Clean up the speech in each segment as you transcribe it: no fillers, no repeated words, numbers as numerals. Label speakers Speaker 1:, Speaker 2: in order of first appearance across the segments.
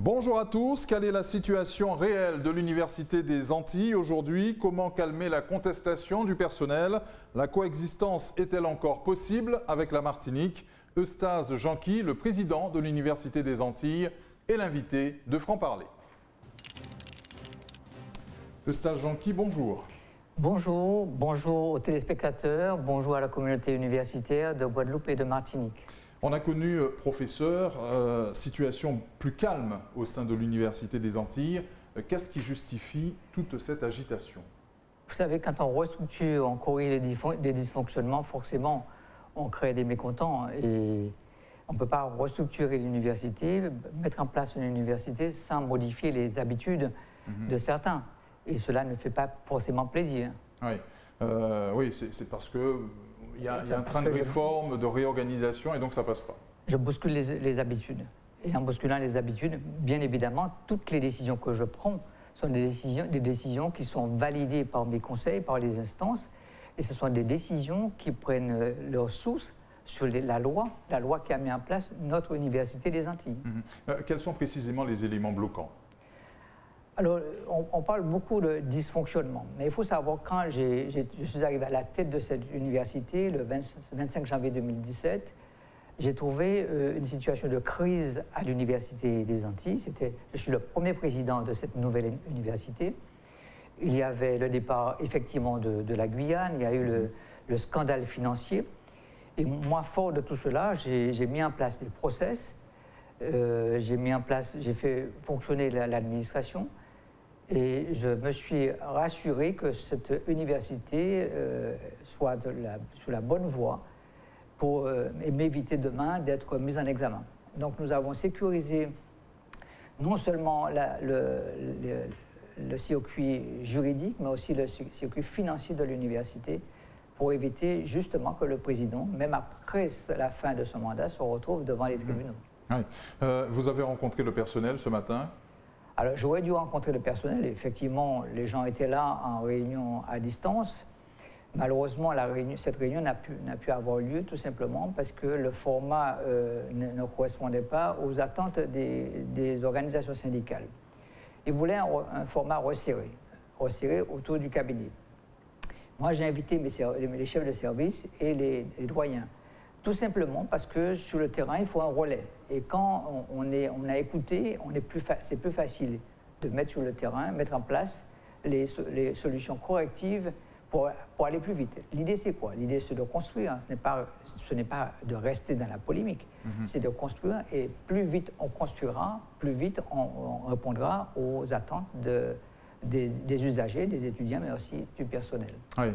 Speaker 1: Bonjour à tous, quelle est la situation réelle de l'Université des Antilles aujourd'hui? Comment calmer la contestation du personnel? La coexistence est-elle encore possible avec la Martinique? Eustace Janqui, le président de l'Université des Antilles, est l'invité de Franc-Parler. Eustace Janqui, bonjour.
Speaker 2: Bonjour, bonjour aux téléspectateurs, bonjour à la communauté universitaire de Guadeloupe et de Martinique.
Speaker 1: On a connu, professeur, situation plus calme au sein de l'Université des Antilles. Qu'est-ce qui justifie toute cette agitation?
Speaker 2: Vous savez, quand on restructure, on corrige les dysfonctionnements, forcément, on crée des mécontents. Et on ne peut pas restructurer l'université, mettre en place une université sans modifier les habitudes de certains. Et cela ne fait pas forcément plaisir.
Speaker 1: Oui, oui, c'est parce que il y a un train de réforme, de réorganisation, et donc ça passe pas. Je
Speaker 2: bouscule les habitudes. Et en bousculant les habitudes, bien évidemment, toutes les décisions que je prends sont des décisions qui sont validées par mes conseils, par les instances, et ce sont des décisions qui prennent leur source sur la loi qui a mis en place notre Université des Antilles.
Speaker 1: Quels sont précisément les éléments bloquants?
Speaker 2: Alors, on parle beaucoup de dysfonctionnement, mais il faut savoir, quand je suis arrivé à la tête de cette université, le 25 janvier 2017, j'ai trouvé une situation de crise à l'Université des Antilles. Je suis le premier président de cette nouvelle université. Il y avait le départ, effectivement, de la Guyane, il y a eu le scandale financier. Et moi, fort de tout cela, j'ai mis en place des process, j'ai fait fonctionner l'administration. Et je me suis rassuré que cette université soit sur la bonne voie pour m'éviter demain d'être mise en examen. Donc nous avons sécurisé non seulement le circuit juridique, mais aussi le circuit financier de l'université pour éviter justement que le président, même après la fin de son mandat, se retrouve devant les tribunaux.
Speaker 1: Oui. Vous avez rencontré le personnel ce matin?
Speaker 2: Alors, j'aurais dû rencontrer le personnel. Effectivement, les gens étaient là en réunion à distance. Malheureusement, cette réunion n'a pu avoir lieu tout simplement parce que le format ne correspondait pas aux attentes des organisations syndicales. Ils voulaient un format resserré autour du cabinet. Moi, j'ai invité les chefs de service et les doyens. Tout simplement parce que sur le terrain, il faut un relais. Et quand on a écouté, c'est plus facile de mettre sur le terrain, mettre en place les solutions correctives pour aller plus vite. L'idée, c'est quoi? L'idée, c'est de construire. Ce n'est pas de rester dans la polémique. C'est de construire. Et plus vite on construira, plus vite on répondra aux attentes des usagers, des étudiants, mais aussi du personnel.
Speaker 1: Oui.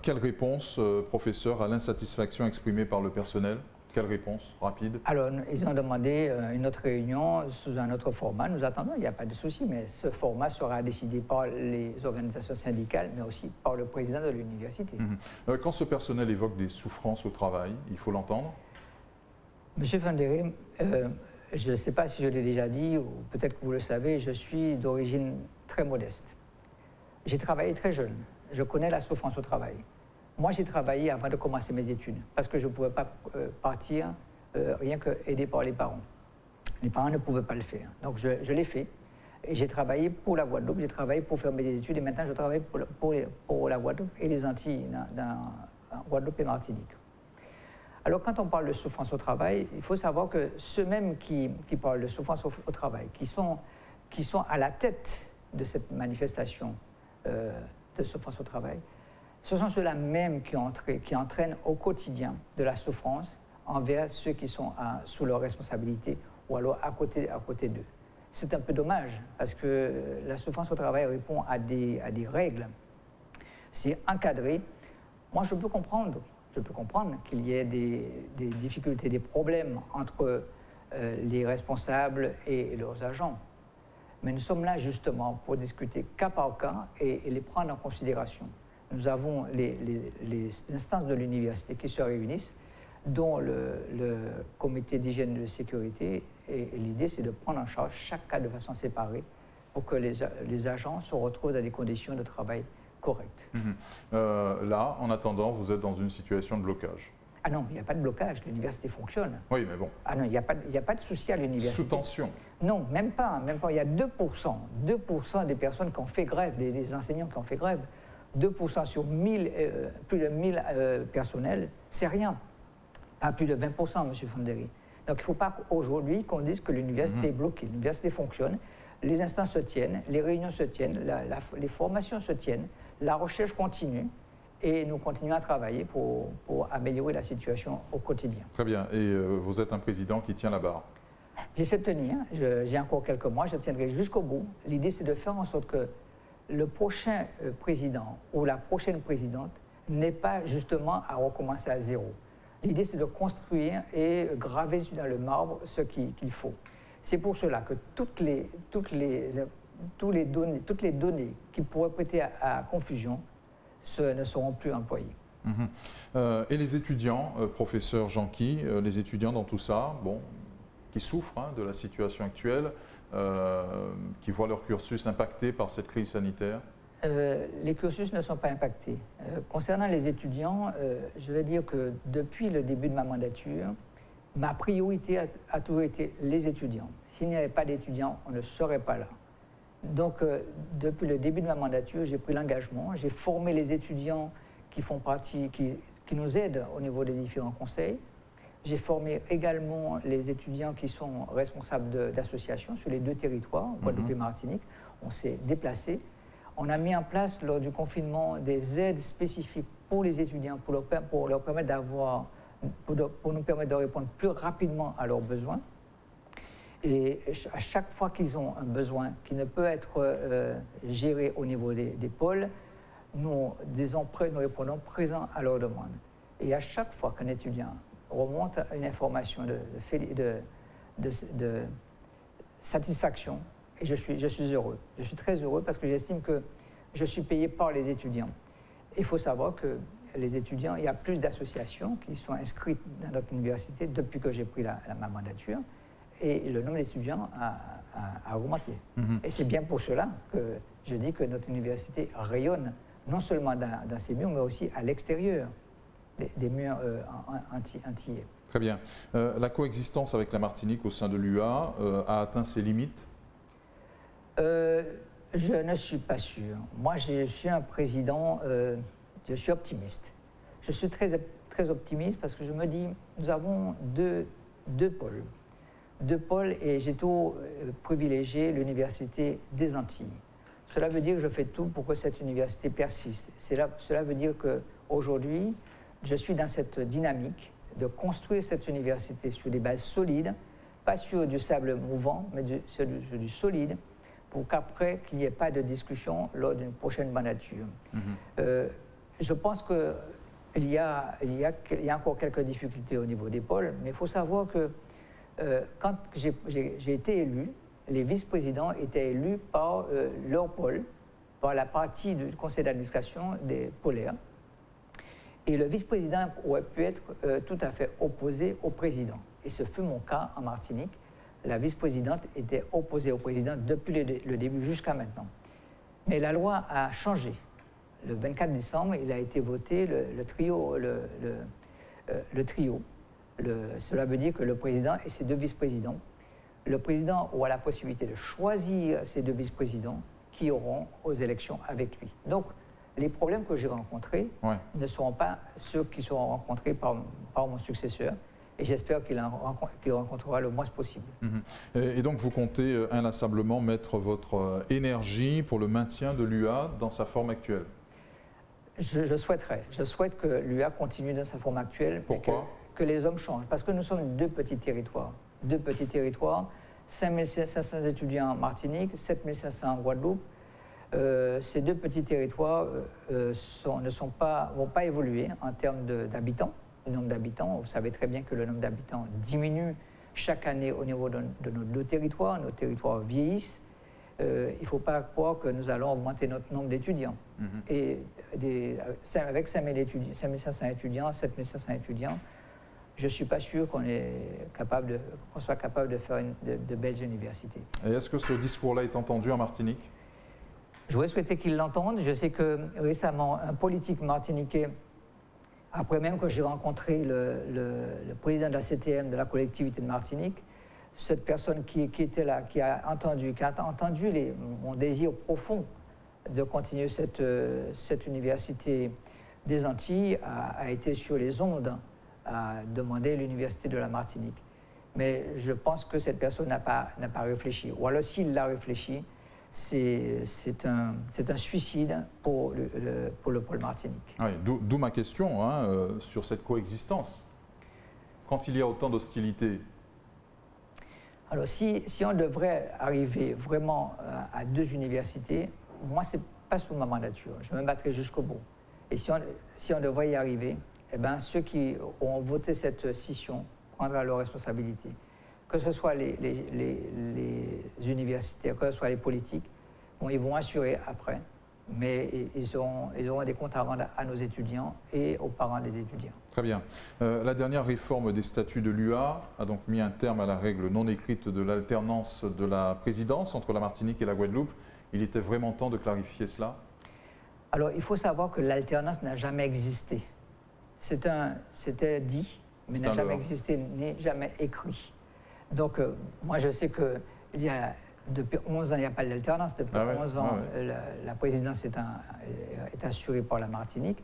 Speaker 1: Quelle réponse, professeur, à l'insatisfaction exprimée par le personnel? Quelle réponse rapide?
Speaker 2: Alors, ils ont demandé une autre réunion sous un autre format. Nous attendons, il n'y a pas de souci, mais ce format sera décidé par les organisations syndicales, mais aussi par le président de l'université.
Speaker 1: Quand ce personnel évoque des souffrances au travail, il faut l'entendre?
Speaker 2: Monsieur Fandéré, je ne sais pas si je l'ai déjà dit, ou peut-être que vous le savez, je suis d'origine très modeste. J'ai travaillé très jeune. Je connais la souffrance au travail. Moi, j'ai travaillé avant de commencer mes études, parce que je ne pouvais pas partir rien que aidé par les parents. Les parents ne pouvaient pas le faire. Donc, je l'ai fait. Et j'ai travaillé pour la Guadeloupe, j'ai travaillé pour faire mes études, et maintenant, je travaille pour la Guadeloupe et les Antilles, dans Guadeloupe et Martinique. Alors, quand on parle de souffrance au travail, il faut savoir que ceux mêmes qui parlent de souffrance au travail, qui sont à la tête de cette manifestation de souffrance au travail, ce sont ceux-là même qui entraînent au quotidien de la souffrance envers ceux qui sont sous leur responsabilité ou alors à côté d'eux. C'est un peu dommage parce que la souffrance au travail répond à des règles. C'est encadré. Moi, je peux comprendre qu'il y ait des difficultés, des problèmes entre les responsables et leurs agents. Mais nous sommes là justement pour discuter cas par cas et les prendre en considération. Nous avons les instances de l'université qui se réunissent, dont le comité d'hygiène et de sécurité. Et l'idée, c'est de prendre en charge chaque cas de façon séparée pour que les agents se retrouvent dans des conditions de travail correctes.
Speaker 1: Là, en attendant, vous êtes dans une situation de blocage.
Speaker 2: Ah non, il n'y a pas de blocage, l'université fonctionne.
Speaker 1: Oui, mais bon.
Speaker 2: Ah non, il n'y a pas de souci à l'université.
Speaker 1: Sous tension.
Speaker 2: Non, même pas. Il y a 2% des personnes qui ont fait grève, des enseignants qui ont fait grève. 2% sur 1000, plus de 1000 personnels, c'est rien. Pas plus de 20%, M. Fonderi. Donc il ne faut pas aujourd'hui qu'on dise que l'université est bloquée. L'université fonctionne, les instances se tiennent, les réunions se tiennent, les formations se tiennent, la recherche continue et nous continuons à travailler pour améliorer la situation au quotidien.
Speaker 1: Très bien. Et vous êtes un président qui tient la barre.
Speaker 2: J'essaie de tenir. J'ai encore quelques mois, je tiendrai jusqu'au bout. L'idée, c'est de faire en sorte que le prochain président ou la prochaine présidente n'ait pas justement à recommencer à zéro. L'idée, c'est de construire et graver dans le marbre ce qu'il faut. C'est pour cela que toutes les données qui pourraient prêter à confusion ne seront plus employées.
Speaker 1: Et les étudiants, professeur Janqui, les étudiants dans tout ça, bon, qui souffrent de la situation actuelle, qui voient leur cursus impacté par cette crise sanitaire?
Speaker 2: Les cursus ne sont pas impactés. Concernant les étudiants, je vais dire que depuis le début de ma mandature, ma priorité a toujours été les étudiants. S'il n'y avait pas d'étudiants, on ne serait pas là. Donc, depuis le début de ma mandature, j'ai pris l'engagement, j'ai formé les étudiants qui font partie, qui nous aident au niveau des différents conseils. J'ai formé également les étudiants qui sont responsables d'associations sur les 2 territoires, Guadeloupe et Martinique. On s'est déplacés. On a mis en place, lors du confinement, des aides spécifiques pour les étudiants, pour leur permettre pour nous permettre de répondre plus rapidement à leurs besoins. Et à chaque fois qu'ils ont un besoin qui ne peut être géré au niveau des pôles, nous répondons présents à leurs demandes. Et à chaque fois qu'un étudiant remonte une information de satisfaction, et je suis heureux. Je suis très heureux parce que j'estime que je suis payé par les étudiants. Il faut savoir que les étudiants, il y a plus d'associations qui sont inscrites dans notre université depuis que j'ai pris ma mandature, et le nombre d'étudiants a augmenté. Et c'est bien pour cela que je dis que notre université rayonne non seulement dans ses murs, mais aussi à l'extérieur des murs antillais.
Speaker 1: Très bien. La coexistence avec la Martinique au sein de l'UA a atteint ses limites?
Speaker 2: Je ne suis pas sûr. Moi, je suis un président, je suis optimiste. Je suis très, très optimiste parce que je me dis, nous avons deux pôles. 2 pôles et j'ai tout privilégié l'université des Antilles. Cela veut dire que je fais tout pour que cette université persiste. Cela veut dire qu'aujourd'hui, je suis dans cette dynamique de construire cette université sur des bases solides, pas sur du sable mouvant, mais sur du solide, pour qu'après, qu'il n'y ait pas de discussion lors d'une prochaine mandature. Je pense qu'il y a encore quelques difficultés au niveau des pôles, mais il faut savoir que quand j'ai été élu, les vice-présidents étaient élus par leur pôle, par la partie du conseil d'administration des pôlaires. Et le vice-président aurait pu être tout à fait opposé au président. Et ce fut mon cas en Martinique. La vice-présidente était opposée au président depuis le début jusqu'à maintenant. Mais la loi a changé. Le 24 décembre, il a été voté le trio. Cela veut dire que le président et ses 2 vice-présidents, le président aura la possibilité de choisir ses 2 vice-présidents qui auront aux élections avec lui. Donc, les problèmes que j'ai rencontrés ne seront pas ceux qui seront rencontrés par mon successeur. Et j'espère qu'il rencontrera le moins possible.
Speaker 1: Et donc, vous comptez inlassablement mettre votre énergie pour le maintien de l'UA dans sa forme actuelle?
Speaker 2: Je souhaiterais. Je souhaite que l'UA continue dans sa forme actuelle.
Speaker 1: Pourquoi?
Speaker 2: Que les hommes changent. Parce que nous sommes 2 petits territoires. 2 petits territoires, 5500 étudiants en Martinique, 7500 en Guadeloupe. Ces 2 petits territoires vont pas évoluer en termes d'habitants, le nombre d'habitants. Vous savez très bien que le nombre d'habitants diminue chaque année au niveau de nos 2 territoires. Nos territoires vieillissent. Il ne faut pas croire que nous allons augmenter notre nombre d'étudiants. Et avec 5500 étudiants, 7500 étudiants, je ne suis pas sûr qu'on soit capable de faire de belles universités.
Speaker 1: Et est-ce que ce discours-là est entendu en Martinique?
Speaker 2: J'aurais souhaité qu'ils l'entendent. Je sais que récemment, un politique martiniquais Après même que j'ai rencontré le président de la CTM de la collectivité de Martinique, cette personne qui était là, qui a entendu mon désir profond de continuer cette université des Antilles, a été sur les ondes à demander l'université de la Martinique. Mais je pense que cette personne n'a pas réfléchi. Ou alors s'il l'a réfléchi, c'est un suicide pour le pôle Martinique.
Speaker 1: Oui, d'où ma question sur cette coexistence. Quand il y a autant d'hostilité.
Speaker 2: Alors si on devrait arriver vraiment à 2 universités, moi ce n'est pas sous ma mandature. Je me battrai jusqu'au bout. Et si on devrait y arriver, eh ben, ceux qui ont voté cette scission prendront leurs responsabilités. Que ce soit les universitaires, que ce soit les politiques, bon, ils vont assurer après, mais ils auront des comptes à rendre à nos étudiants et aux parents des étudiants.
Speaker 1: Très bien. La dernière réforme des statuts de l'UA a donc mis un terme à la règle non écrite de l'alternance de la présidence entre la Martinique et la Guadeloupe. Il était vraiment temps de clarifier cela?
Speaker 2: Alors, il faut savoir que l'alternance n'a jamais existé. C'était dit, mais n'a jamais existé, ni jamais écrit. Donc, moi, je sais que depuis 11 ans, il n'y a pas d'alternance. Depuis 11 ans, la présidence est assurée par la Martinique.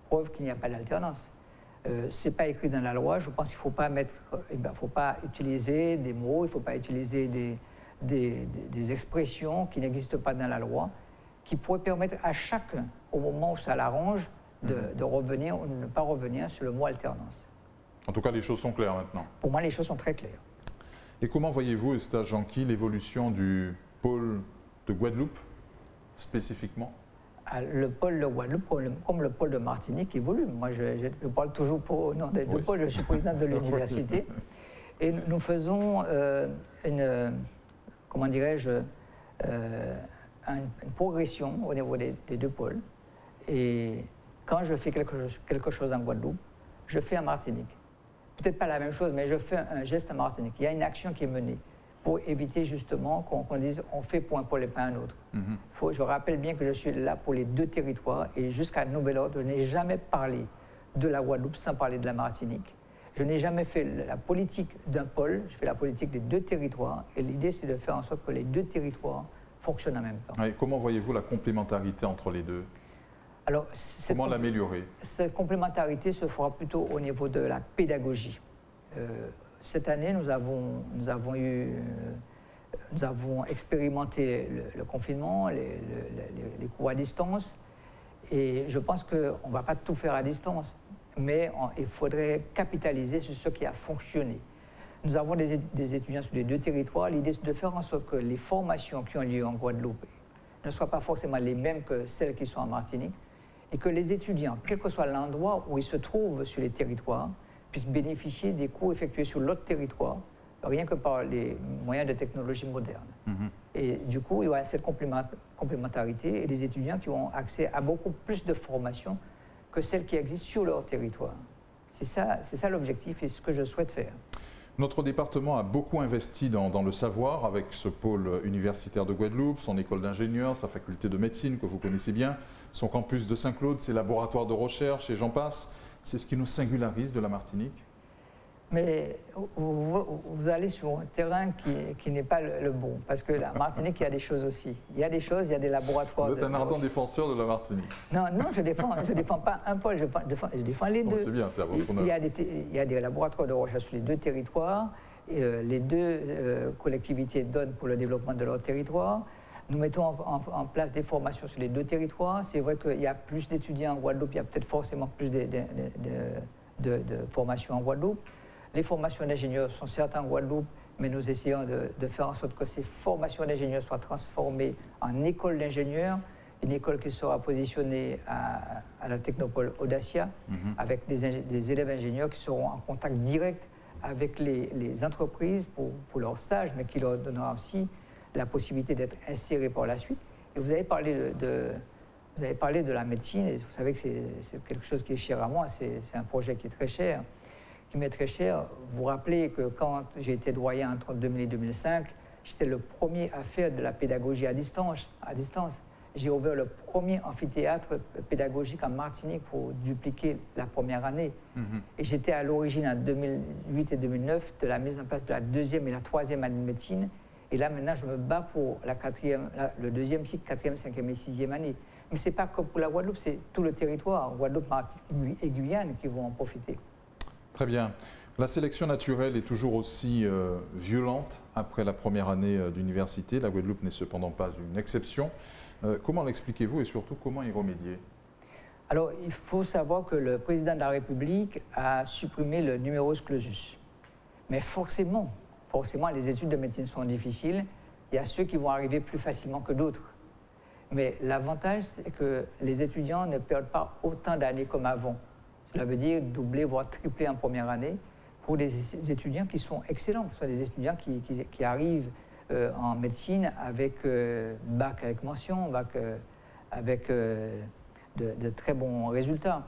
Speaker 2: Preuve qu'il n'y a pas d'alternance. Ce n'est pas écrit dans la loi. Je pense qu'il ne faut pas utiliser des mots, il ne faut pas utiliser des expressions qui n'existent pas dans la loi, qui pourraient permettre à chacun, au moment où ça l'arrange, de revenir ou de ne pas revenir sur le mot alternance.
Speaker 1: En tout cas, les choses sont claires maintenant.
Speaker 2: Pour moi, les choses sont très claires.
Speaker 1: Et comment voyez-vous, Eustache Janqui, l'évolution du pôle de Guadeloupe, spécifiquement?
Speaker 2: Le pôle de Guadeloupe, comme le pôle de Martinique, évolue. Moi, je parle toujours au nom des deux pôles. Je suis président de l'université. Et nous faisons comment dirais-je, une progression au niveau des deux pôles. Et quand je fais quelque chose en Guadeloupe, je fais en Martinique. Peut-être pas la même chose, mais je fais un geste en Martinique. Il y a une action qui est menée pour éviter justement qu'on dise on fait pour un pôle et pas un autre. Je rappelle bien que je suis là pour les 2 territoires et jusqu'à nouvel ordre, je n'ai jamais parlé de la Guadeloupe sans parler de la Martinique. Je n'ai jamais fait la politique d'un pôle, je fais la politique des 2 territoires et l'idée c'est de faire en sorte que les 2 territoires fonctionnent en même temps.
Speaker 1: Et comment voyez-vous la complémentarité entre les deux?
Speaker 2: Alors,
Speaker 1: comment l'améliorer?
Speaker 2: Cette complémentarité se fera plutôt au niveau de la pédagogie. Cette année, nous avons expérimenté le confinement, les cours à distance, et je pense qu'on ne va pas tout faire à distance, mais il faudrait capitaliser sur ce qui a fonctionné. Nous avons des étudiants sur les 2 territoires. L'idée, c'est de faire en sorte que les formations qui ont lieu en Guadeloupe ne soient pas forcément les mêmes que celles qui sont en Martinique, et que les étudiants, quel que soit l'endroit où ils se trouvent sur les territoires, puissent bénéficier des cours effectués sur l'autre territoire, rien que par les moyens de technologie moderne. Et du coup, il y aura cette complémentarité et les étudiants qui ont accès à beaucoup plus de formations que celles qui existent sur leur territoire. C'est ça l'objectif et ce que je souhaite faire.
Speaker 1: Notre département a beaucoup investi dans le savoir avec ce pôle universitaire de Guadeloupe, son école d'ingénieurs, sa faculté de médecine que vous connaissez bien, son campus de Saint-Claude, ses laboratoires de recherche et j'en passe. C'est ce qui nous singularise de la Martinique.
Speaker 2: Mais vous allez sur un terrain qui n'est pas le bon, parce que la Martinique, il y a des choses aussi. Il y a des choses, il y a des laboratoires.
Speaker 1: Vous êtes un ardent défenseur de la Martinique.
Speaker 2: Non, je défends pas un pôle, je défends les deux.
Speaker 1: C'est bien, c'est à votre honneur.
Speaker 2: Il y a des laboratoires de recherche sur les 2 territoires, et les 2 collectivités donnent pour le développement de leur territoire. Nous mettons en place des formations sur les 2 territoires. C'est vrai qu'il y a plus d'étudiants en Guadeloupe, il y a peut-être forcément plus de formations en Guadeloupe. Les formations d'ingénieurs sont certes en Guadeloupe, mais nous essayons de faire en sorte que ces formations d'ingénieurs soient transformées en école d'ingénieurs, une école qui sera positionnée à la Technopole Audacia, avec des élèves ingénieurs qui seront en contact direct avec les entreprises pour leur stage, mais qui leur donnera aussi la possibilité d'être insérés par la suite. Et vous avez parlé de la médecine, et vous savez que c'est quelque chose qui est cher à moi, c'est un projet qui est très cher. Qui m'est très cher. Vous vous rappelez que quand j'ai été doyen entre 2000 et 2005, j'étais le premier à faire de la pédagogie à distance. j'ai ouvert le premier amphithéâtre pédagogique en Martinique pour dupliquer la première année. Et j'étais à l'origine en 2008 et 2009 de la mise en place de la deuxième et la troisième année de médecine. Et là, maintenant, je me bats pour le deuxième cycle, quatrième, cinquième et sixième année. Mais ce n'est pas que pour la Guadeloupe, c'est tout le territoire, Guadeloupe, Martinique et Guyane, qui vont en profiter.
Speaker 1: Très bien. La sélection naturelle est toujours aussi violente après la première année d'université. La Guadeloupe n'est cependant pas une exception. Comment l'expliquez-vous et surtout comment y remédier?
Speaker 2: Alors, il faut savoir que le président de la République a supprimé le numerus clausus. Mais forcément, les études de médecine sont difficiles. Il y a ceux qui vont arriver plus facilement que d'autres. Mais l'avantage, c'est que les étudiants ne perdent pas autant d'années comme avant. Cela veut dire doubler, voire tripler en première année pour des étudiants qui sont excellents. Ce sont des étudiants qui arrivent en médecine avec bac avec mention, bac avec de très bons résultats.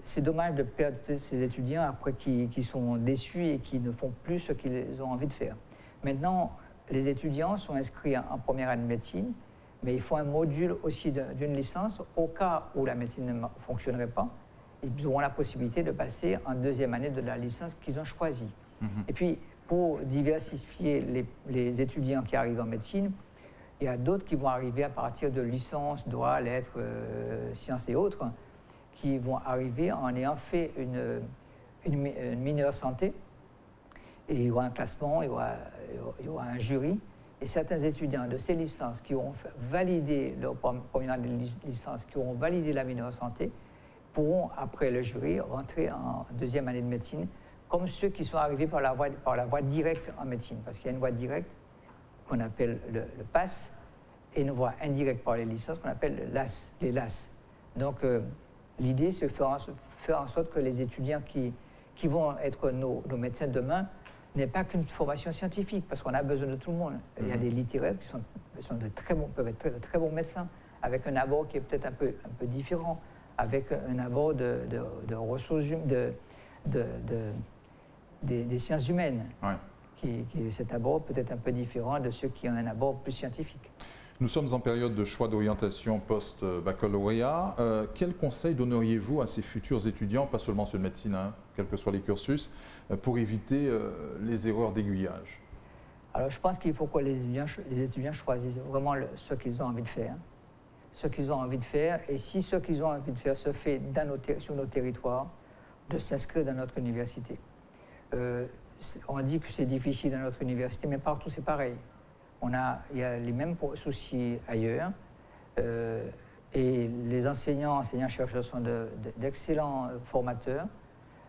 Speaker 2: C'est dommage de perdre ces étudiants après qui sont déçus et qui ne font plus ce qu'ils ont envie de faire. Maintenant, les étudiants sont inscrits en première année de médecine, mais il faut un module aussi d'une licence au cas où la médecine ne fonctionnerait pas. Ils auront la possibilité de passer en deuxième année de la licence qu'ils ont choisie. Et puis, pour diversifier les étudiants qui arrivent en médecine, il y a d'autres qui vont arriver à partir de licences, droit, lettres, sciences et autres, qui vont arriver en ayant fait une mineure santé. Et il y aura un classement, il y aura un jury. Et certains étudiants de ces licences qui auront validé leur première année de licence, qui auront validé la mineure santé, pourront, après le jury, rentrer en deuxième année de médecine, comme ceux qui sont arrivés par la voie directe en médecine. Parce qu'il y a une voie directe qu'on appelle le PASS et une voie indirecte par les licences qu'on appelle les LAS. Donc, l'idée, c'est de faire en sorte que les étudiants qui vont être nos médecins demain n'aient pas qu'une formation scientifique, parce qu'on a besoin de tout le monde. Il y a des littéraires qui peuvent être de très bons médecins, avec un abord qui est peut-être un peu différent, avec un abord de ressources des sciences humaines. Ouais. Cet abord peut être un peu différent de ceux qui ont un abord plus scientifique.
Speaker 1: Nous sommes en période de choix d'orientation post-baccalauréat. Quels conseils donneriez-vous à ces futurs étudiants, pas seulement ceux de médecine, hein, quels que soient les cursus, pour éviter les erreurs d'aiguillage?
Speaker 2: Alors, je pense qu'il faut que les étudiants choisissent vraiment ce qu'ils ont envie de faire. Ce qu'ils ont envie de faire. Et si ce qu'ils ont envie de faire se fait sur nos territoires, de s'inscrire dans notre université. On dit que c'est difficile dans notre université, mais partout c'est pareil. Il y a les mêmes soucis ailleurs. Et les enseignants-chercheurs sont d'excellents formateurs.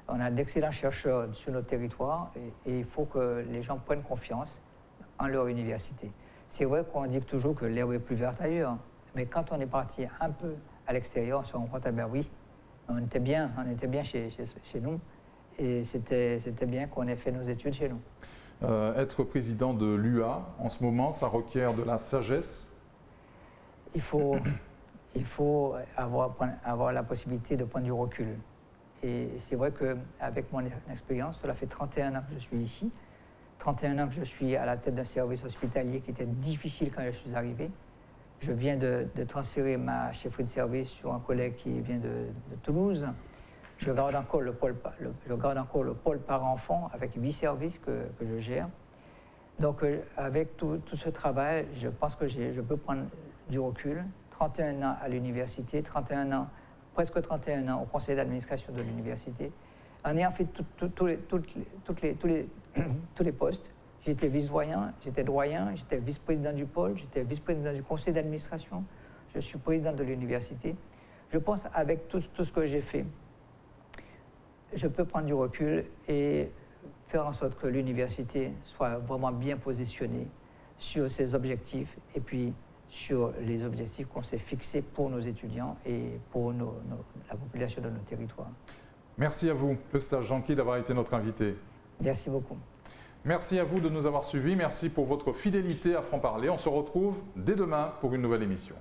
Speaker 2: On a d'excellents chercheurs sur notre territoire et il faut que les gens prennent confiance en leur université. C'est vrai qu'on dit toujours que l'herbe est plus verte ailleurs, mais quand on est parti un peu à l'extérieur, on se rend compte, ben oui, on était bien chez nous et c'était bien qu'on ait fait nos études chez nous.
Speaker 1: Être président de l'UA, en ce moment, ça requiert de la sagesse?
Speaker 2: Il faut avoir la possibilité de prendre du recul. Et c'est vrai qu'avec mon expérience, cela fait 31 ans que je suis ici, 31 ans que je suis à la tête d'un service hospitalier qui était difficile quand je suis arrivé. Je viens de transférer ma chefferie de service sur un collègue qui vient de Toulouse. Je garde encore le pôle parent-enfant avec 8 services que je gère. Donc, avec tout ce travail, je pense que je peux prendre du recul. 31 ans à l'université, presque 31 ans au conseil d'administration de l'université. En ayant fait tous les postes, j'étais vice-doyen, j'étais doyen, j'étais vice-président du pôle, j'étais vice-président du conseil d'administration, je suis président de l'université. Je pense avec tout ce que j'ai fait, je peux prendre du recul et faire en sorte que l'université soit vraiment bien positionnée sur ses objectifs et puis sur les objectifs qu'on s'est fixés pour nos étudiants et pour la population de nos territoires.
Speaker 1: Merci à vous, Eustache Janqui, d'avoir été notre invité.
Speaker 2: Merci beaucoup.
Speaker 1: Merci à vous de nous avoir suivis. Merci pour votre fidélité à Franc Parler. On se retrouve dès demain pour une nouvelle émission.